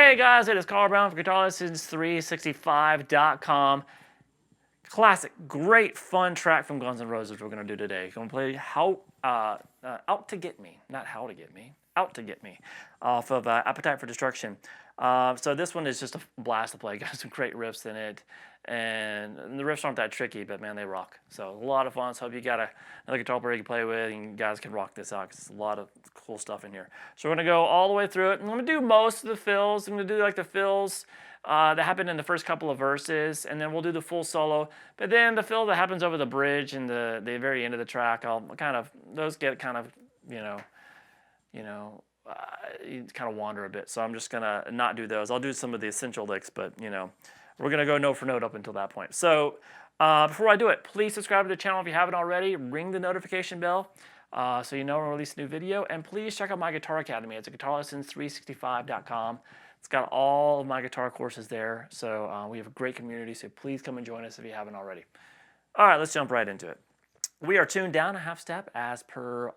Hey guys, it is Carl Brown for GL365 Academy. Classic, great, fun track from Guns N' Roses we're going to do today. Going to play Out to Get Me, not How to Get Me, Out to Get Me, off of Appetite for Destruction. So this one is just a blast to play. Got some great riffs in it, and the riffs aren't that tricky, but man, they rock. So a lot of fun. So hope you got another guitar player you can play with, and you guys can rock this out because it's a lot of cool stuff in here. So we're gonna go all the way through it. I'm gonna do most of the fills. I'm gonna do like the fills that happen in the first couple of verses, and then we'll do the full solo. But then the fill that happens over the bridge and the very end of the track, those get kind of you kind of wander a bit. So I'm just gonna not do those. I'll do some of the essential licks, but we're gonna go note for note up until that point. So before I do it, please subscribe to the channel if you haven't already. Ring the notification bell so you know when I release a new video. And please check out my Guitar Academy. It's at guitarlessons365.com. It's got all of my guitar courses there. So we have a great community. So please come and join us if you haven't already. All right, let's jump right into it. We are tuned down a half step as per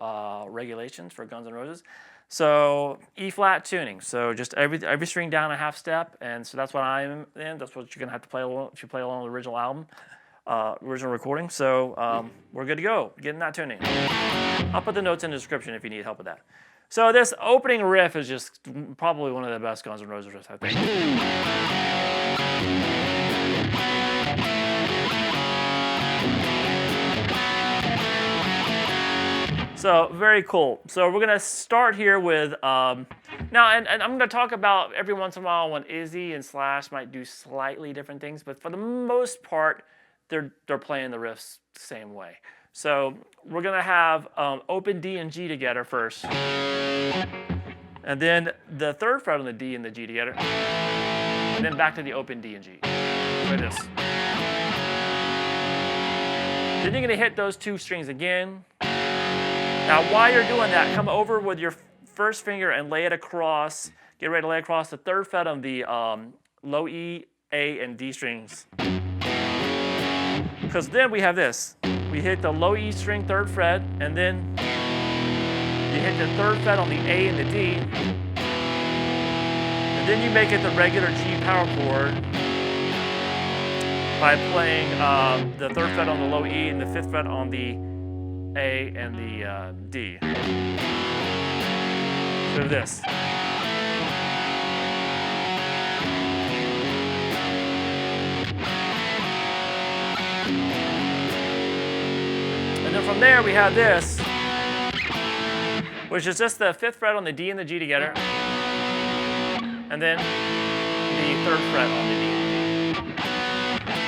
regulations for Guns N' Roses. So E flat tuning. So just every string down a half step, and so that's what I'm in. That's what you're gonna have to play along if you play along the original album, original recording. So we're good to go. Getting that tuning. I'll put the notes in the description if you need help with that. So this opening riff is just probably one of the best Guns N' Roses riffs, I think. So very cool. So we're gonna start here with now, and I'm gonna talk about every once in a while when Izzy and Slash might do slightly different things, but for the most part, they're playing the riffs the same way. So we're gonna have open D and G together first, and then the third fret on the D and the G together, and then back to the open D and G. Like this. Then you're gonna hit those two strings again. Now, while you're doing that, come over with your first finger and lay it across, get ready to lay across the third fret of the low E, A, and D strings. Because then we have this. We hit the low E string, third fret, and then you hit the third fret on the A and the D. And then you make it the regular G power chord by playing the third fret on the low E and the fifth fret on the A and the D. So this. And then from there we have this, which is just the fifth fret on the D and the G together, and then the third fret on the D and the G.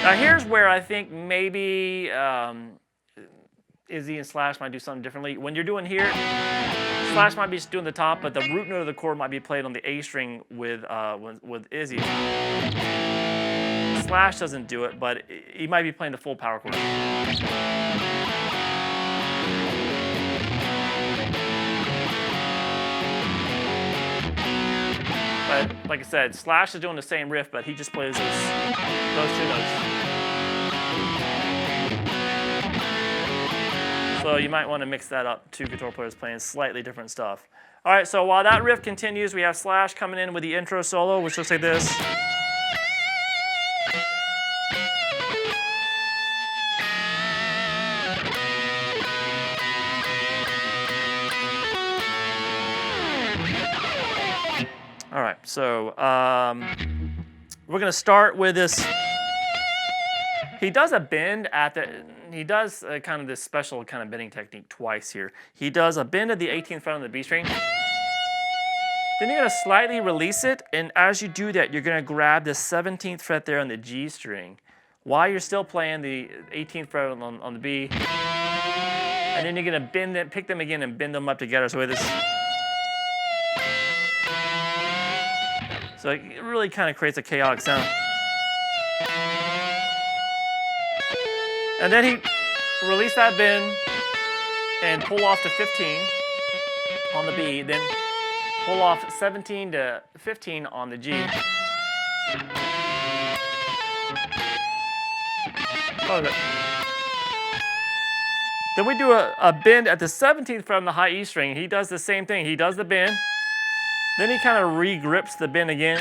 Now here's where I think maybe Izzy and Slash might do something differently. When you're doing here, Slash might be just doing the top, but the root note of the chord might be played on the A string with Izzy. Slash doesn't do it, but he might be playing the full power chord. But like I said, Slash is doing the same riff, but he just plays those two notes. So you might want to mix that up. Two guitar players playing slightly different stuff. All right, so while that riff continues, we have Slash coming in with the intro solo, which looks like this. All right, so we're gonna start with this. He does a bend at the. He does kind of this special kind of bending technique twice here. He does a bend at the 18th fret on the B string. Then you're gonna slightly release it, and as you do that, you're gonna grab the 17th fret there on the G string, while you're still playing the 18th fret on the B. And then you're gonna bend it, pick them again, and bend them up together. So this. So it really kind of creates a chaotic sound. And then he release that bend and pull off to 15 on the B, then pull off 17 to 15 on the G. Then we do a bend at the 17th fret on the high E string. He does the same thing. He does the bend, then he kind of re-grips the bend again,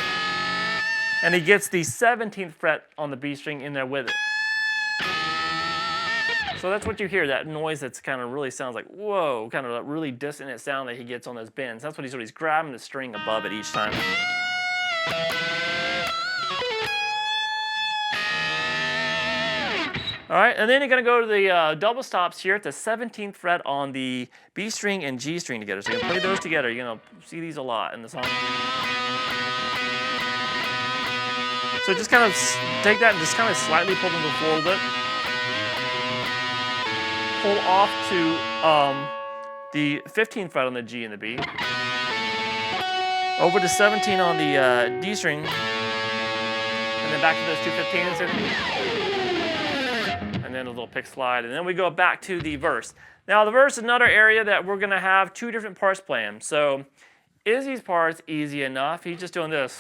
And he gets the 17th fret on the B string in there with it. So that's what you hear, that noise that's kind of really sounds like, whoa, kind of a really dissonant sound that he gets on those bends. That's what he's doing. He's grabbing the string above it each time. All right, and then you're going to go to the double stops here at the 17th fret on the B string and G string together. So you're going to play those together. You're going to see these a lot in the song. So just kind of take that and just kind of slightly pull them to the floor a little bit. Pull off to the 15th fret on the G and the B. Over to 17 on the D string. And then back to those two 15s. And then a little pick slide. And then we go back to the verse. Now the verse is another area that we're going to have two different parts playing. So Izzy's part's easy enough. He's just doing this.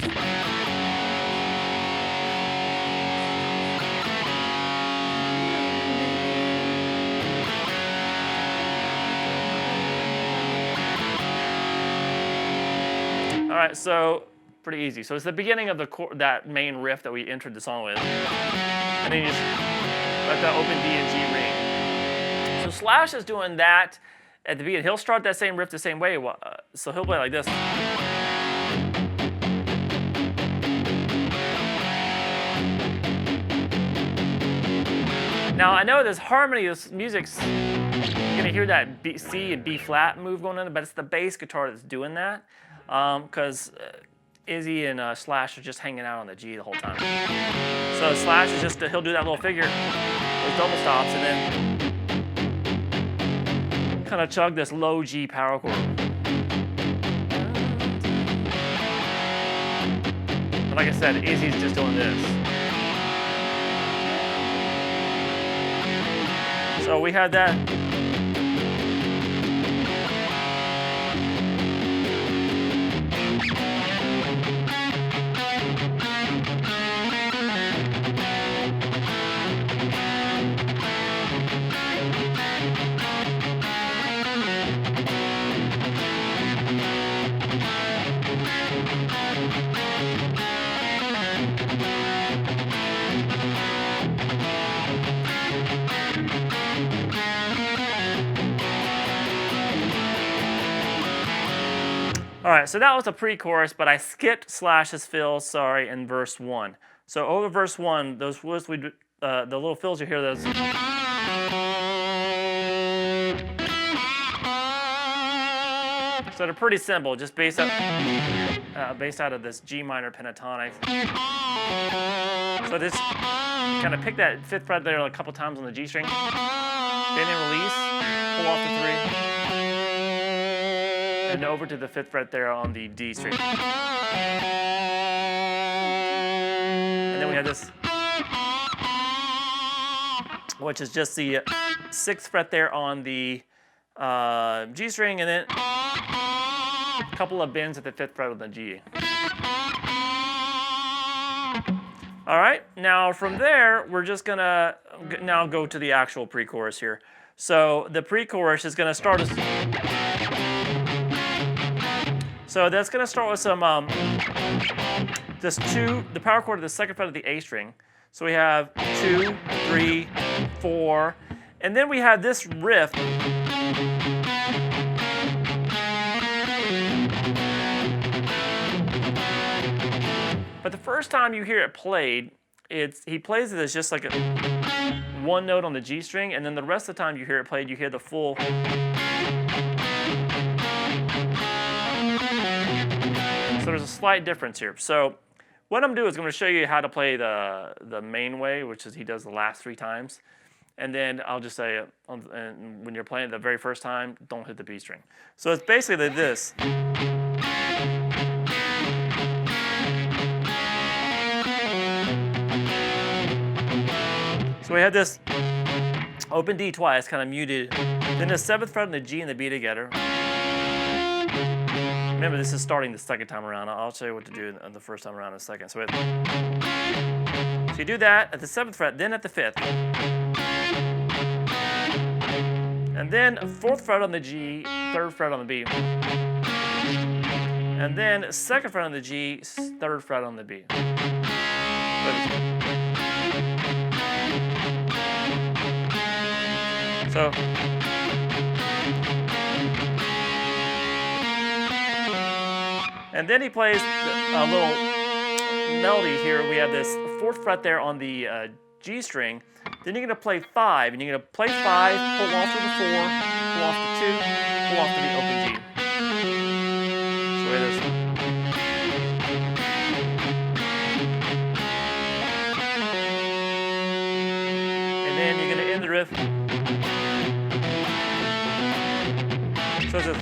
All right, so pretty easy. So it's the beginning of that main riff that we entered the song with. And then you just let that open D and G ring. So Slash is doing that at the beginning. He'll start that same riff the same way. So he'll play like this. Now I know this harmony, this music's, you're gonna hear that C and B flat move going on, but it's the bass guitar that's doing that. Because Izzy and Slash are just hanging out on the G the whole time. So Slash is just, he'll do that little figure, those double stops, and then kind of chug this low G power chord. But like I said, Izzy's just doing this. So we had that. All right, so that was a pre-chorus, but I skipped Slash's fills, sorry, in verse 1. So over verse 1, those fills the little fills you hear, those. So they're pretty simple, just based out of this G minor pentatonic. So just kind of pick that 5th fret there a couple times on the G string, then in release, pull off the 3. And over to the 5th fret there on the D string. And then we have this, which is just the 6th fret there on the G string, and then a couple of bends at the 5th fret on the G. All right, now from there, we're just gonna now go to the actual pre-chorus here. So the pre-chorus is gonna start as, so that's going to start with some, the power chord of the 2nd fret of the A string. So we have 2, 3, 4, and then we have this riff. But the first time you hear it played, he plays it as just like one note on the G string, and then the rest of the time you hear it played, you hear the full. So there's a slight difference here. So what I'm doing is I'm going to show you how to play the main way, which is he does the last 3 times. And then I'll just say, and when you're playing it the very first time, don't hit the B string. So it's basically this. So we had this open D twice, kind of muted. Then the 7th fret and the G and the B together. Remember, this is starting the 2nd time around. I'll show you what to do the first time around in a second. So you do that at the 7th fret, then at the 5th. And then 4th fret on the G, 3rd fret on the B. And then 2nd fret on the G, 3rd fret on the B. So. And then he plays a little melody here. We have this 4th fret there on the G string. Then you're going to play 5, and you're going to play 5, pull off to the 4, pull off to 2, pull off to the open G. So it is. And then you're going to end the riff. So it's this.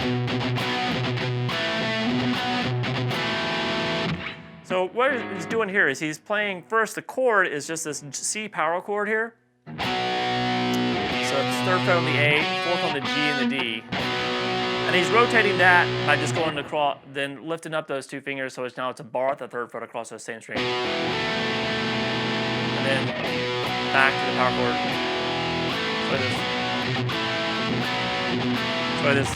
So what he's doing here is he's playing first, the chord is just this C power chord here. So it's 3rd fret on the A, 4th on the G and the D. And he's rotating that by just going across, then lifting up those 2 fingers so now it's a bar at the 3rd fret across those same string. And then back to the power chord. So this.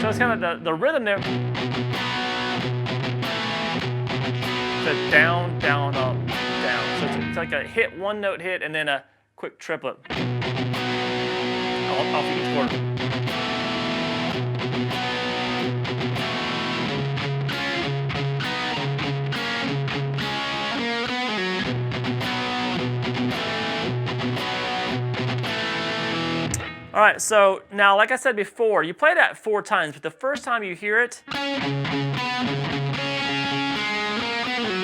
So it's kind of the rhythm there. So down, down, up, down. So it's like a hit, 1-note hit, and then a quick triplet off each chord. All right, so now, like I said before, you play that 4 times, but the first time you hear it,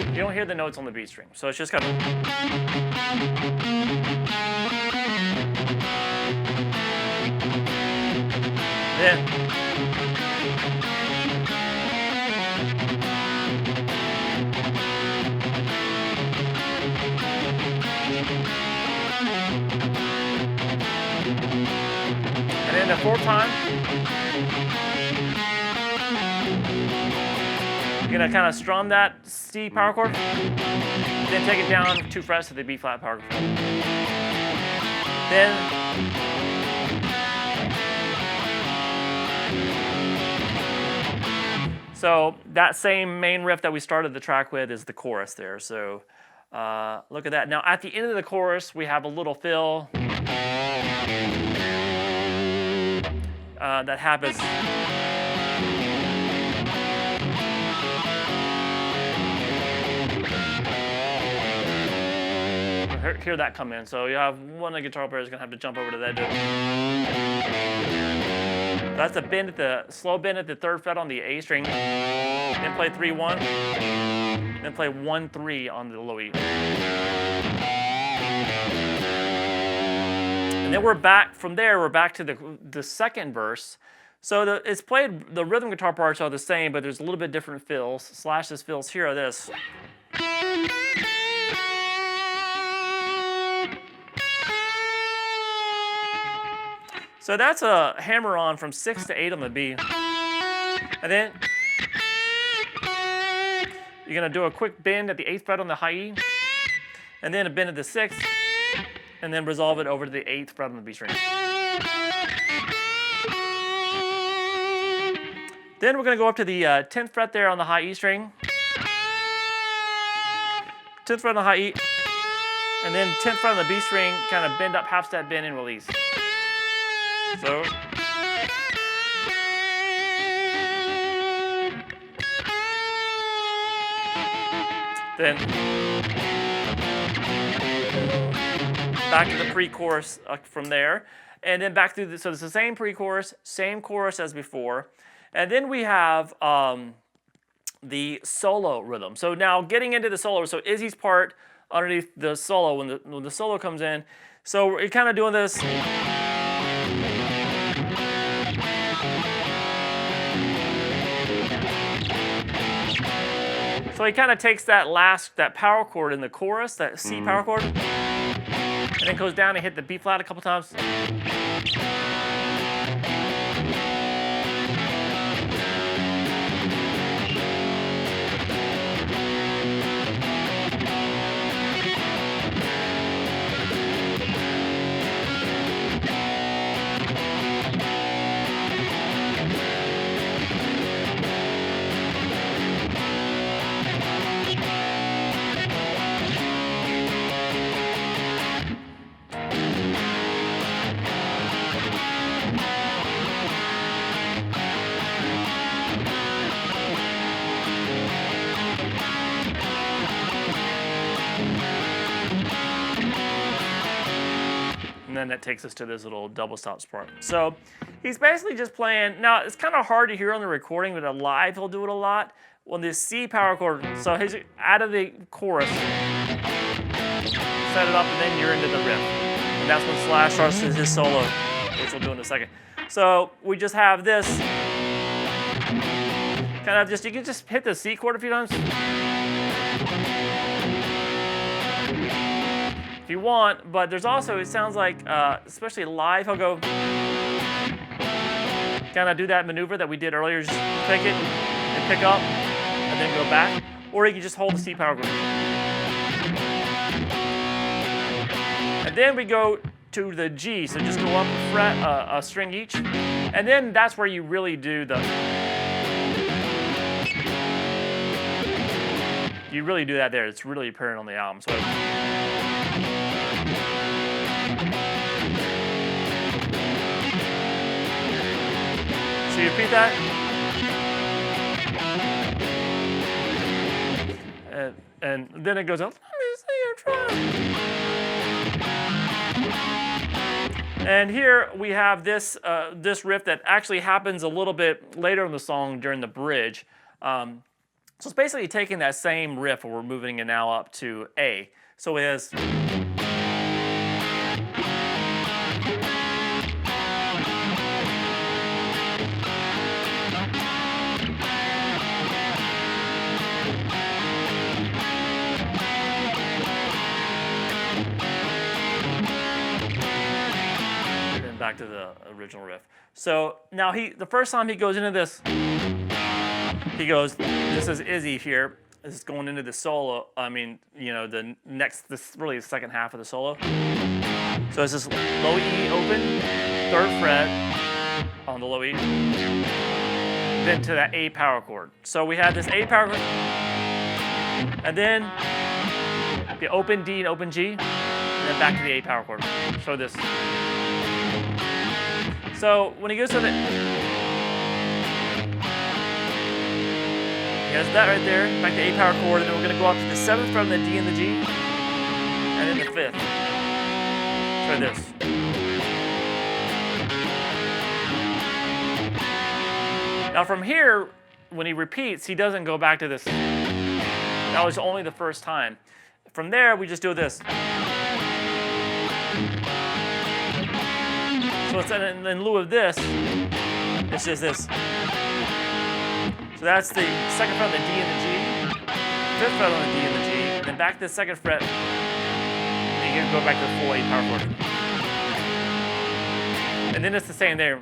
you don't hear the notes on the B string. So it's just kind of. Then. And then the 4th time, you're gonna kind of strum that C power chord, then take it down 2 frets to the B flat power chord. Then so that same main riff that we started the track with is the chorus there. So look at that. Now at the end of the chorus, we have a little fill. That happens. Hear that come in. So you have one of the guitar players is gonna have to jump over to that. That's a bend at the slow bend at the 3rd fret on the A string. Then play 3-1. Then play 1-3 on the low E. And then we're back from there. We're back to the 2nd verse. So it's played. The rhythm guitar parts are the same, but there's a little bit different fills. Slash's fills here are this. So that's a hammer on from 6 to 8 on the B. And then you're gonna do a quick bend at the 8th fret on the high E, and then a bend at the 6th, and then resolve it over to the 8th fret on the B string. Then we're gonna go up to the 10th fret there on the high E string. 10th fret on the high E, and then 10th fret on the B string, kind of bend up, half step bend and release. So. Then back to the pre-chorus from there, and then back through so it's the same pre-chorus, same chorus as before, and then we have the solo rhythm. So now getting into the solo, so Izzy's part underneath the solo when the solo comes in. So we're kind of doing this. So he kind of takes that power chord in the chorus, that C power chord, and then goes down and hit the B flat a couple times. then that takes us to this little double stop part. So he's basically just playing. Now it's kind of hard to hear on the recording, but live he'll do it a lot. On this C power chord, so he's out of the chorus, set it up, and then you're into the riff. And that's when Slash starts his solo, which we'll do in a second. So we just have this, kind of just, you can just hit the C chord a few times. If you want, but there's also, it sounds like, especially live, he'll go, kind of do that maneuver that we did earlier, just take it and pick up, and then go back, or you can just hold the C power chord. And then we go to the G, so just go up a fret, a string each, and then that's where you really do the, you really do that there. It's really apparent on the album. So you repeat that. And then it goes up. Let me see you try. And here we have this this riff that actually happens a little bit later in the song during the bridge. So it's basically taking that same riff, and we're moving it now up to A. So it has. Back to the original riff. So now the first time he goes into this, he goes, this is Izzy here. This is going into the solo. I mean, you know, this really the second half of the solo. So it's this low E open, 3rd fret on the low E, then to that A power chord. So we have this A power chord, and then the open D and open G, and then back to the A power chord. So this. So when he goes to the, he has that right there, back to A power chord, and then we're going to go up to the 7th fret on the D and the G, and then the 5th. Try this. Now from here, when he repeats, he doesn't go back to this. That was only the first time. From there, we just do this. So it's in lieu of this, it's just this. So that's the 2nd fret on the D and the G, 5th fret on the D and the G, then back to the 2nd fret, and you can go back to the full A power chord. And then it's the same there.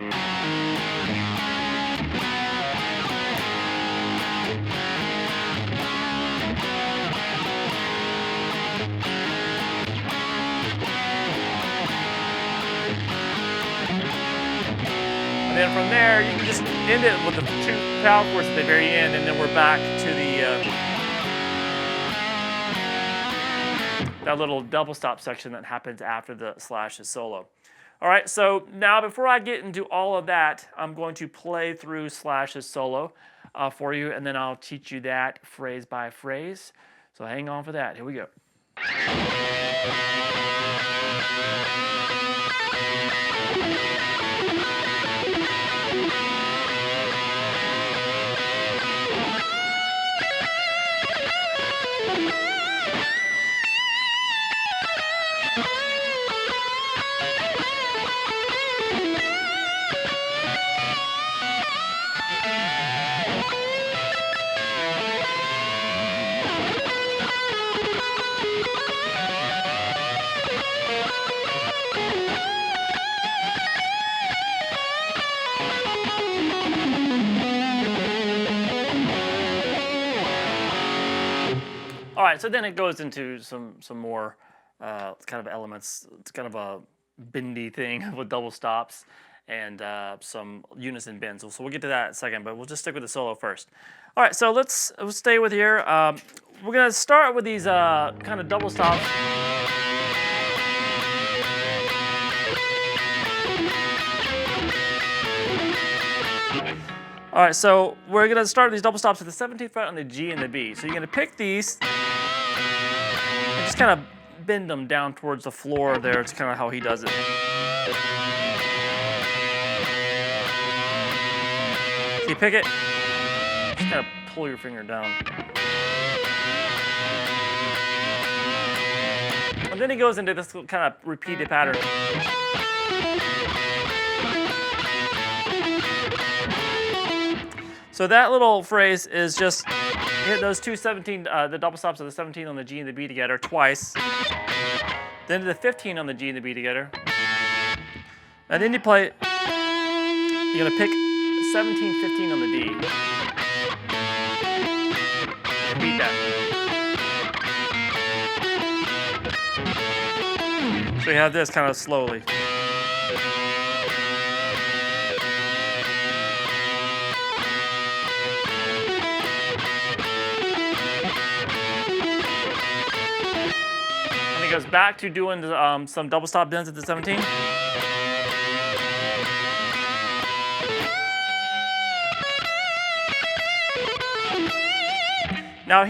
And then from there, you can just end it with the 2 power chords at the very end, and then we're back to the that little double stop section that happens after the Slash's solo. All right, so now before I get into all of that, I'm going to play through Slash's solo for you, and then I'll teach you that phrase by phrase. So hang on for that. Here we go. All right, so then it goes into some more kind of elements. It's kind of a bendy thing with double stops and some unison bends. So we'll get to that in a second, but we'll just stick with the solo first. All right, so let's stay with here. We're gonna start with these kind of double stops. All right, so we're gonna start these double stops at the 17th fret on the G and the B. So you're gonna pick these and just kind of bend them down towards the floor there. It's kind of how he does it. So you pick it, just kind of pull your finger down. And then he goes into this kind of repeated pattern. So that little phrase is just hit those two 17, the double stops of the 17 on the G and the B together twice. Then to the 15 on the G and the B together. And then you play, you're gonna pick 17, 15 on the D. Repeat that. So you have this kind of slowly. Goes back to doing some double stop bends at the 17. Now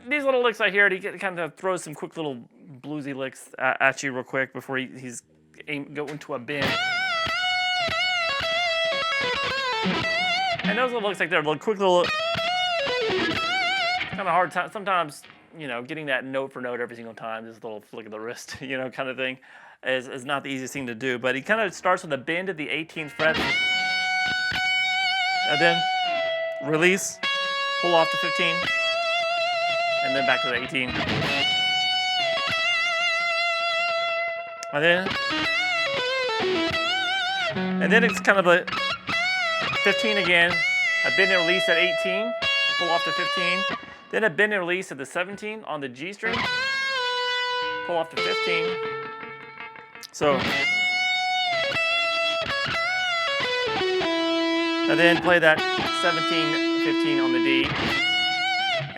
these little licks right here, he kind of throws some quick little bluesy licks at you real quick before he's going to a bend. And those little licks like they're little quick little, kind of hard time sometimes. You know, getting that note for note every single time, this little flick of the wrist, you know, kind of thing, is not the easiest thing to do. But he kind of starts with a bend at the 18th fret, and then release, pull off to 15, and then back to the 18. And then it's kind of a 15 again, a bend and release at 18, pull off to 15. Then a bend and release at the 17 on the G string, pull off to 15. So, and then play that 17, 15 on the D,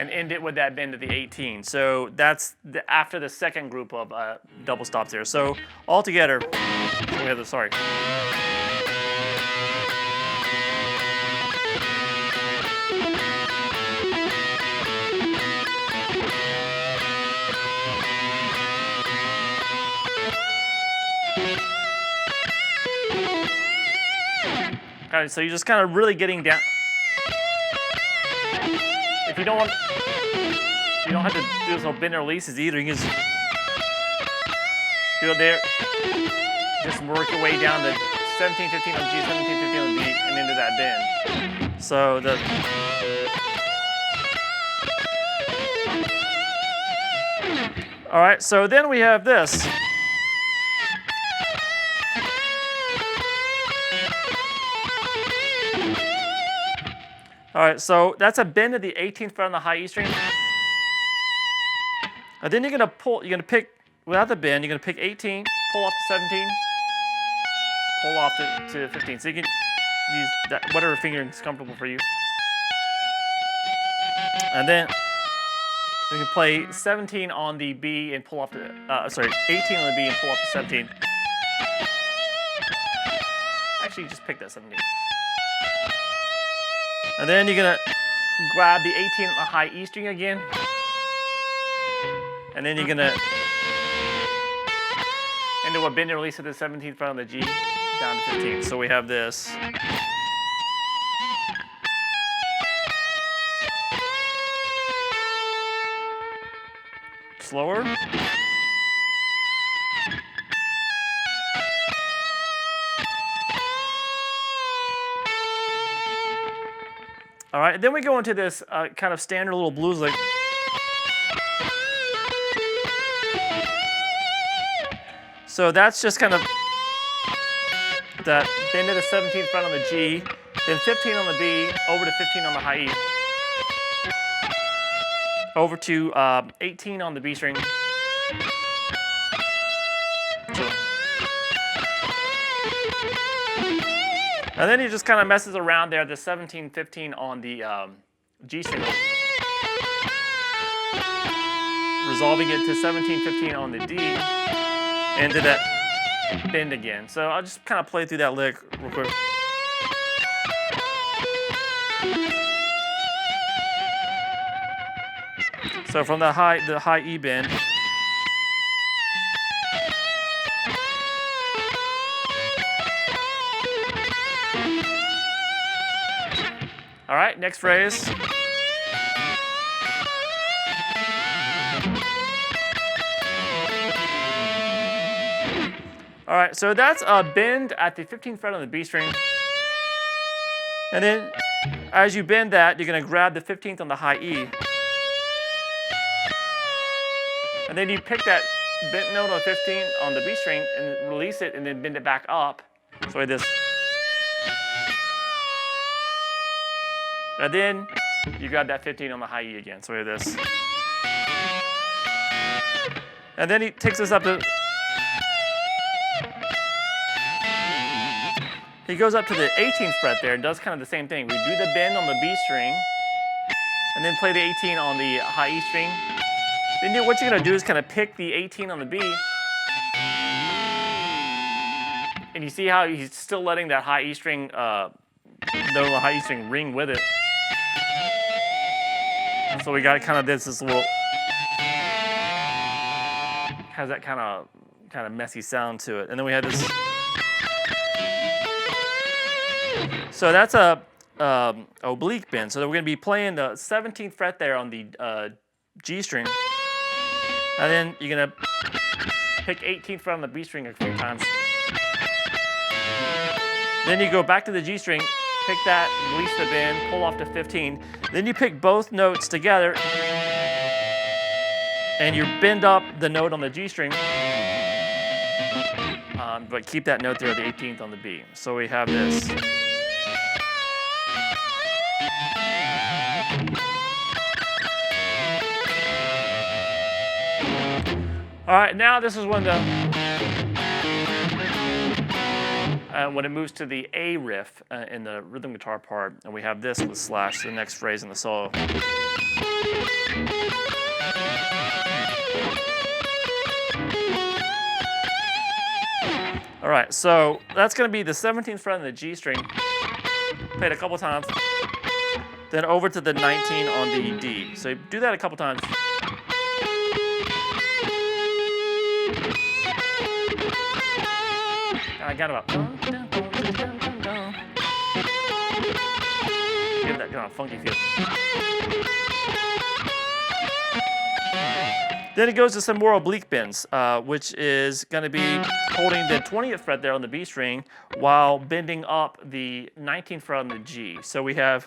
and end it with that bend at the 18. So that's after the second group of double stops there. So all together, we have the, sorry. Okay, so you're just kind of really getting down. If you don't have to do this little bend and releases either. You can just do it there. Just work your way down to 17, 15 on G, 17, 15 on D, and into that bend. So all right, so then we have this. All right, so that's a bend of the 18th fret on the high E string. And then you're gonna pick, without the bend, you're gonna pick 18, pull off to 17, pull off to 15. So you can use that, whatever finger is comfortable for you. And then you can play 17 on the B and pull off to, 18 on the B and pull off to 17. Actually, just pick that 17. And then you're gonna grab the 18 on the high E string again. And then you're gonna into a bend and release at the 17th fret on the G down to 15. So we have this. Slower. All right, then we go into this kind of standard little blues lick. So that's just kind of that bend to the 17th fret on the G, then 15 on the B, over to 15 on the high E, over to 18 on the B string. And then he just kind of messes around there, the 17, 15 on the G string, resolving it to 17, 15 on the D, and to that bend again. So I'll just kind of play through that lick real quick. So from the high E bend, right, next phrase. All right, so that's a bend at the 15th fret on the B string. And then as you bend that, you're going to grab the 15th on the high E. And then you pick that bent note on 15 on the B string and release it and then bend it back up. So like this. And then you grab that 15 on the high E again. So like this. And then he takes us up to... He goes up to the 18th fret there and does kind of the same thing. We do the bend on the B string and then play the 18 on the high E string. Then what you're going to do is kind of pick the 18 on the B. And you see how he's still letting that high E string, note on the high E string ring with it. So we got kind of this little, has that kind of messy sound to it. And then we have this. So that's a oblique bend. So we're going to be playing the 17th fret there on the G string. And then you're going to pick 18th fret on the B string a few times. Then you go back to the G string, pick that, release the bend, pull off to 15. Then you pick both notes together and you bend up the note on the G string. But keep that note there, the 18th on the B. So we have this. All right, now this is when it moves to the A riff in the rhythm guitar part, and we have this with slash, the next phrase in the solo. All right, so that's going to be the 17th fret on the G string, played a couple times, then over to the 19 on the D. So do that a couple times. I got about give that kind of funky feel. Then it goes to some more oblique bends, which is going to be holding the 20th fret there on the B string while bending up the 19th fret on the G. So we have,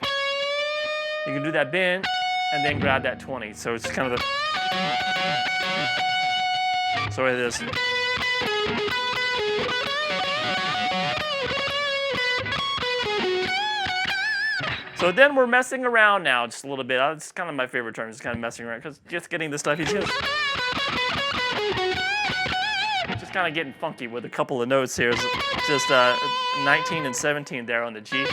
you can do that bend and then grab that 20. So it's kind of the, so it is. So then we're messing around now just a little bit. It's kind of my favorite term, just kind of messing around, because just getting the stuff, he's just kind of getting funky with a couple of notes here. Just 19 and 17 there on the G.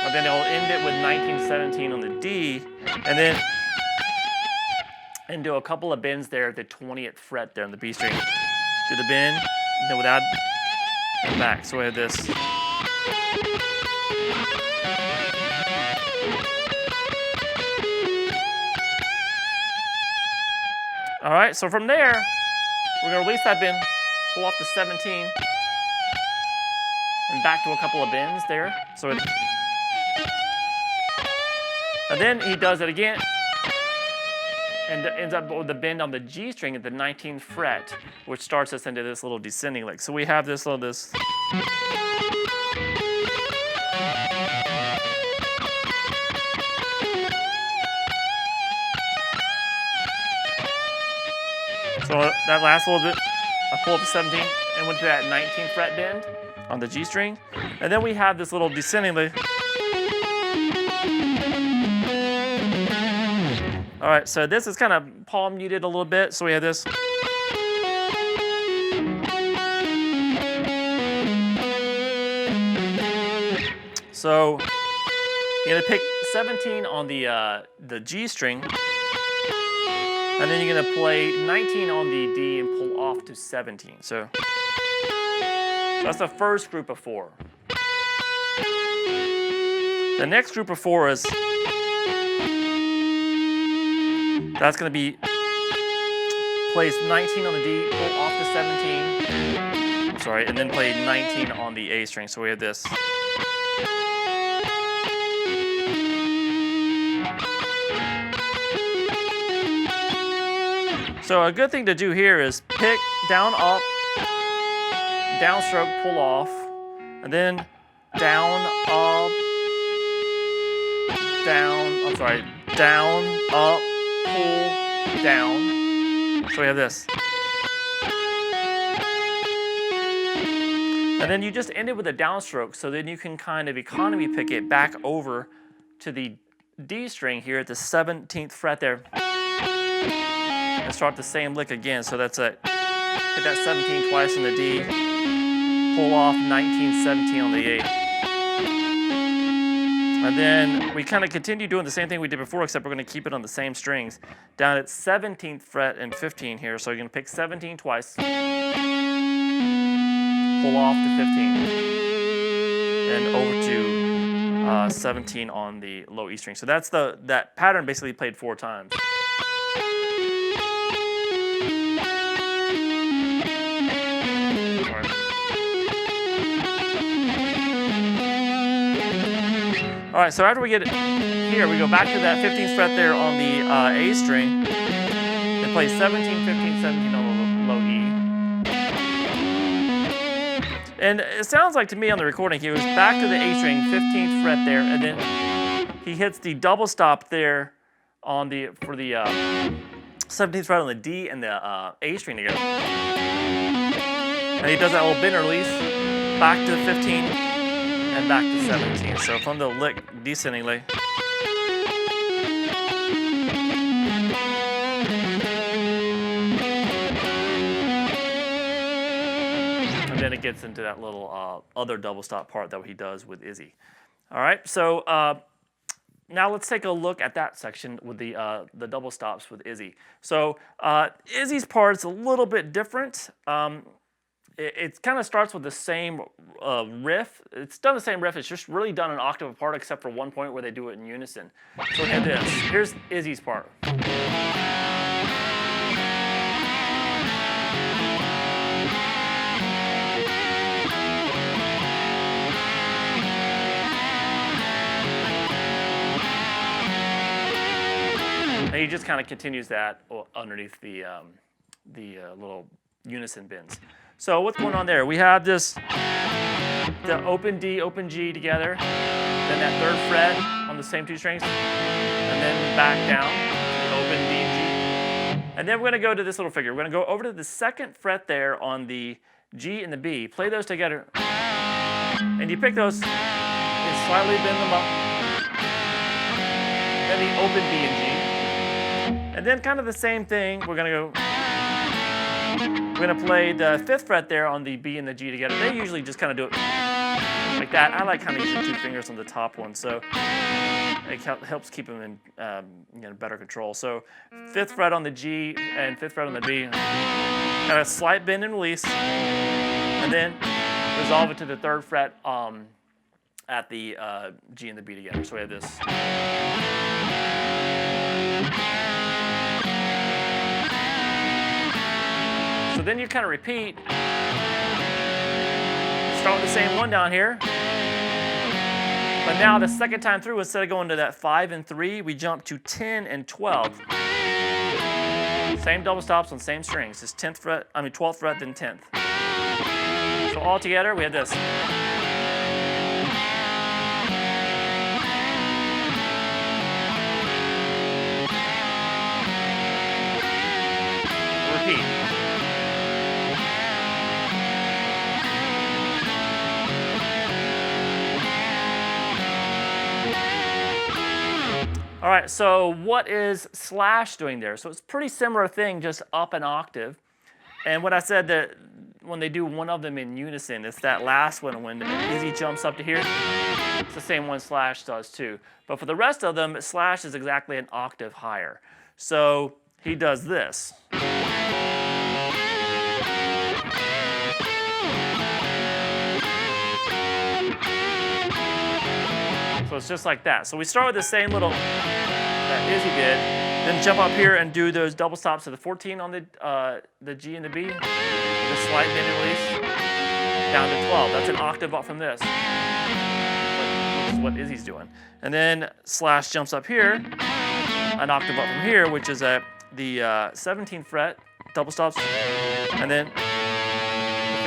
And then he'll end it with 19, 17 on the D, and do a couple of bends there at the 20th fret there on the B string. Do the bend, and then without, and back. So we have this. All right, so from there, we're going to release that bend, pull off the 17, and back to a couple of bends there. So and then he does it again, and ends up with the bend on the G string at the 19th fret, which starts us into this little descending lick. So we have this little this. So that last little bit, I pull up the 17 and went to that 19th fret bend on the G string. And then we have this little descending lick. All right, so this is kind of palm muted a little bit. So we have this. So you're gonna pick 17 on the G string. And then you're going to play 19 on the D and pull off to 17. So that's the first group of 4. The next group of 4 is, that's going to be, plays 19 on the D, pull off to 17. Sorry, and then play 19 on the A string. So we have this. So a good thing to do here is pick down, up, downstroke, pull off, and then down, up, down, down, up, pull, down. So we have this. And then you just end it with a downstroke, so then you can kind of economy pick it back over to the D string here at the 17th fret there. And start the same lick again. So that's hit that 17 twice on the D, pull off 19, 17 on the A. And then we kind of continue doing the same thing we did before, except we're going to keep it on the same strings. Down at 17th fret and 15 here, so you're going to pick 17 twice. Pull off to 15, and over to 17 on the low E string. So that's that pattern basically played 4 times. All right, so after we get here, we go back to that 15th fret there on the A string, and play 17, 15, 17 on the low E. And it sounds like to me on the recording, he was back to the A string, 15th fret there, and then he hits the double stop there on for the 17th fret on the D and the A string together. And he does that little bend and release, back to 15, and back to 17. So from the lick descendingly. Then it gets into that little other double stop part that he does with Izzy. All right, so now let's take a look at that section with the double stops with Izzy. So Izzy's part is a little bit different. It kind of starts with the same riff. It's done the same riff, it's just really done an octave apart except for one point where they do it in unison. So look at this. Here's Izzy's part. And he just kind of continues that underneath the little unison bends. So what's going on there? We have the open D, open G together, then that 3rd fret on the same 2 strings, and then back down to the open D and G. And then we're going to go to this little figure. We're going to go over to the 2nd fret there on the G and the B. Play those together, and you pick those and slightly bend them up. Then the open D and G. And then kind of the same thing, we're gonna play the 5th fret there on the B and the G together. They usually just kind of do it like that. I like kind of using 2 fingers on the top one, so it helps keep them in better control. So 5th fret on the G and 5th fret on the B, kind of slight bend and release, and then resolve it to the 3rd fret at the G and the B together. So we have this. So then you kind of repeat, start with the same one down here, but now the second time through, instead of going to that 5 and 3, we jump to 10 and 12. Same double stops on same strings, just 12th fret, then 10th. So all together, we have this. Repeat. All right, so what is slash doing there? So it's a pretty similar thing, just up an octave. And when I said that when they do one of them in unison, it's that last one when Izzy jumps up to here. It's the same one slash does too. But for the rest of them, slash is exactly an octave higher. So he does this. So it's just like that. So we start with the same little that Izzy did, then jump up here and do those double stops to the 14 on the G and the B, the slight bend and release, down to 12. That's an octave up from this. This is what Izzy's doing. And then slash jumps up here, an octave up from here, which is a the 17th fret, double stops, and then the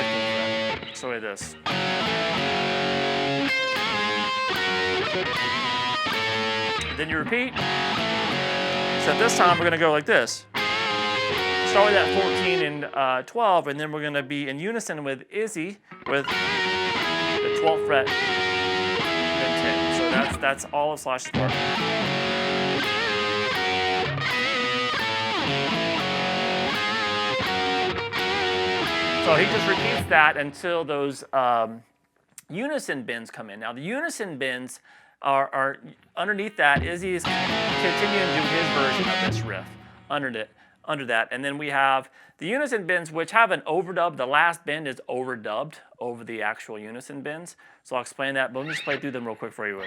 15th fret. So like this. Then you repeat. So this time we're going to go like this. Start with that 14 and 12, and then we're going to be in unison with Izzy with the 12th fret and 10. So that's all of Slash's part. So he just repeats that until those unison bends come in. Now the unison bends are underneath that. Izzy is continuing to do his version of this riff under that. And then we have the unison bends, which have an overdub. The last bend is overdubbed over the actual unison bends. So I'll explain that, but let me just play through them real quick for you.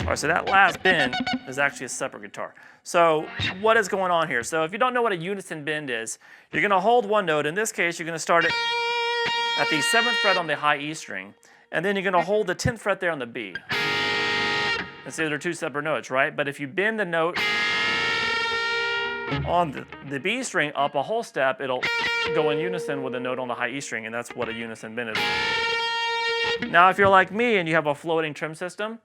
All right, so that last bend is actually a separate guitar. So what is going on here? So if you don't know what a unison bend is, you're going to hold one note. In this case, you're going to start it at the 7th fret on the high E string, and then you're going to hold the 10th fret there on the B. And see, they're two separate notes, right? But if you bend the note on the B string up a whole step, it'll go in unison with the note on the high E string, and that's what a unison bend is. Now, if you're like me and you have a floating trim system,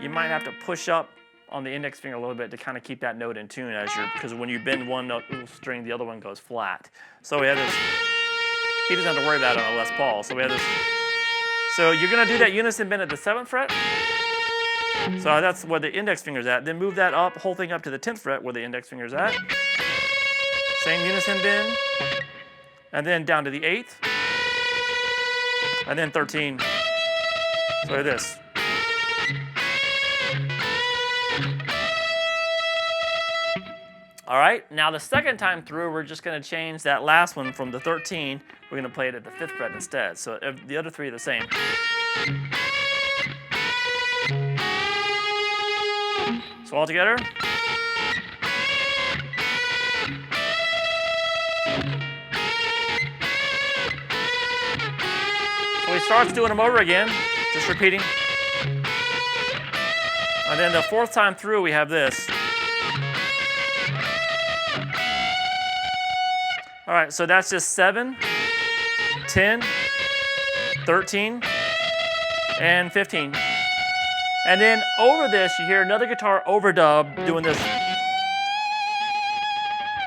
you might have to push up on the index finger a little bit to kind of keep that note in tune because when you bend one note string, the other one goes flat. So we have this. He doesn't have to worry about it on a Les Paul. So we have this. So you're going to do that unison bend at the 7th fret. So that's where the index finger's at. Then move that up, whole thing up to the 10th fret where the index finger's at. Same unison bend. And then down to the 8th. And then 13. So like this. All right, now the second time through, we're just going to change that last one from the 13. We're going to play it at the 5th fret instead. So the other three are the same. So all together. So he starts doing them over again, just repeating. And then the 4th time through, we have this. All right, so that's just 7, 10, 13, and 15. And then over this, you hear another guitar overdub doing this.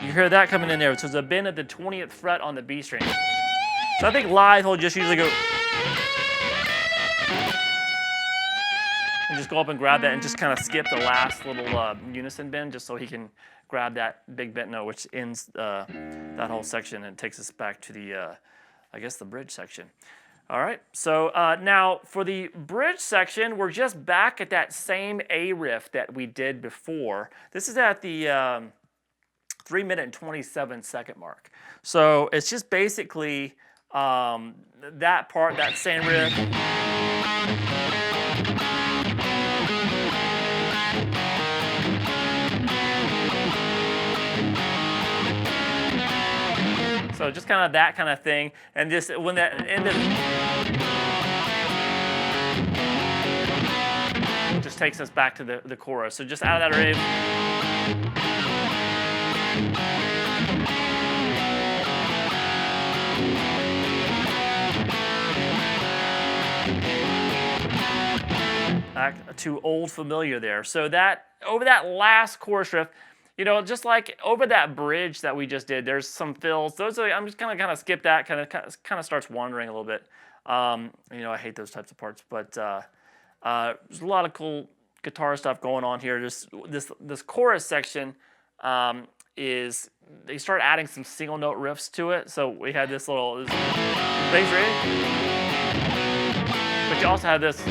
You hear that coming in there. So it's a bend at the 20th fret on the B string. So I think live, he'll just usually go and just go up and grab that and just kind of skip the last little unison bend just so he can grab that big bent note, which ends that whole section and takes us back to the, I guess, the bridge section. All right, so now for the bridge section, we're just back at that same A riff that we did before. This is at the 3-minute and 27-second mark. So it's just basically that part, that same riff. So just kind of that kind of thing, and just when that ended, just takes us back to the chorus. So just out of that riff. Back to Old Familiar there. So that over that last chorus riff, you know, just like over that bridge that we just did, there's some fills. Those are, I'm just gonna kind of skip that. Kind of starts wandering a little bit. You know, I hate those types of parts, but there's a lot of cool guitar stuff going on here. Just this chorus section is they start adding some single note riffs to it. So we had this little bass ready, but you also have this.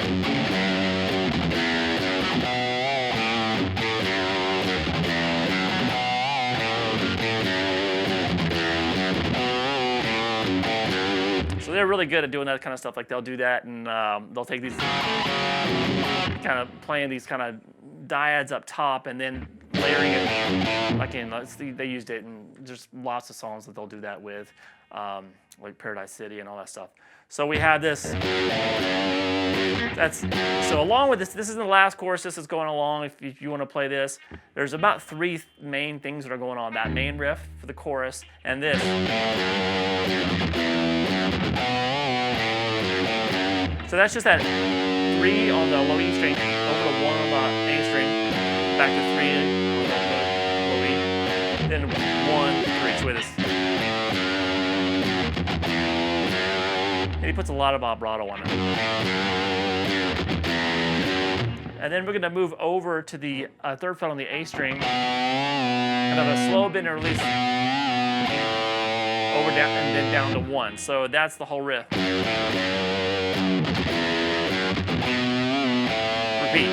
So they're really good at doing that kind of stuff. Like they'll do that, and they'll take these kind of playing these kind of dyads up top, and then layering it, like they used it in just lots of songs that they'll do that with, like Paradise City and all that stuff. So we have this. So along with this is the last chorus. This is going along. If you want to play this, there's about 3 main things that are going on. That main riff for the chorus, and this. So that's just that 3 on the low E string over to 1 on the A string, back to 3 on the low E, then 1, 3. So with this. And he puts a lot of vibrato on it. And then we're going to move over to the 3rd fret on the A string, kind of a slow bend and release, over, down, and then down to 1. So that's the whole riff. Repeat.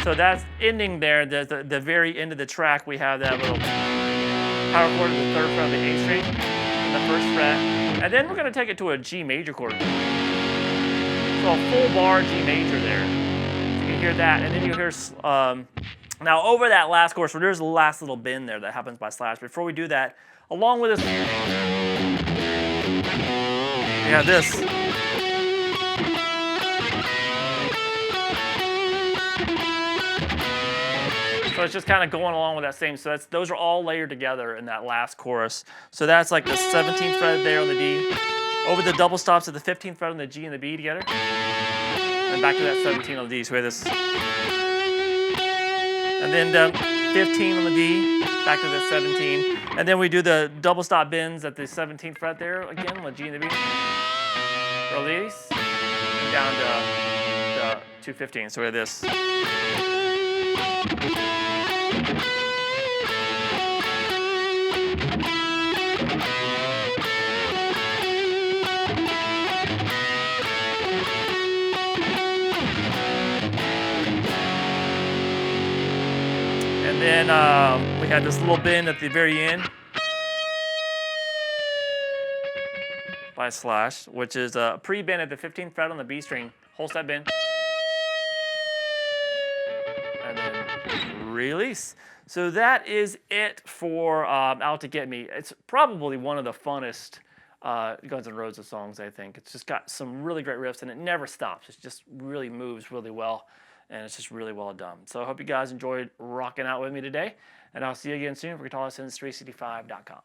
So that's ending there. The very end of the track, we have that little power chord at the 3rd fret of the A string, and the 1st fret, and then we're going to take it to a G major chord. So a full bar G major there. So you can hear that, and then you hear now over that last chorus, where there's the last little bend there that happens by slash. Before we do that, along with this, we have this. So it's just kind of going along with that same. So those are all layered together in that last chorus. So that's like the 17th fret there on the D, over the double stops at the 15th fret on the G and the B together, and back to that 17 on the D. So we have this, and then 15 on the D, back to the 17, and then we do the double stop bends at the 17th fret there again on the G and the B, release, down to 215. So we have this. And then we had this little bend at the very end by slash, which is a pre-bend at the 15th fret on the B string, whole step bend, and then release. So that is it for Out to Get Me. It's probably one of the funnest Guns N' Roses songs, I think. It's just got some really great riffs, and it never stops. It just really moves really well, and it's just really well done. So I hope you guys enjoyed rocking out with me today, and I'll see you again soon for GuitarLessons365.com.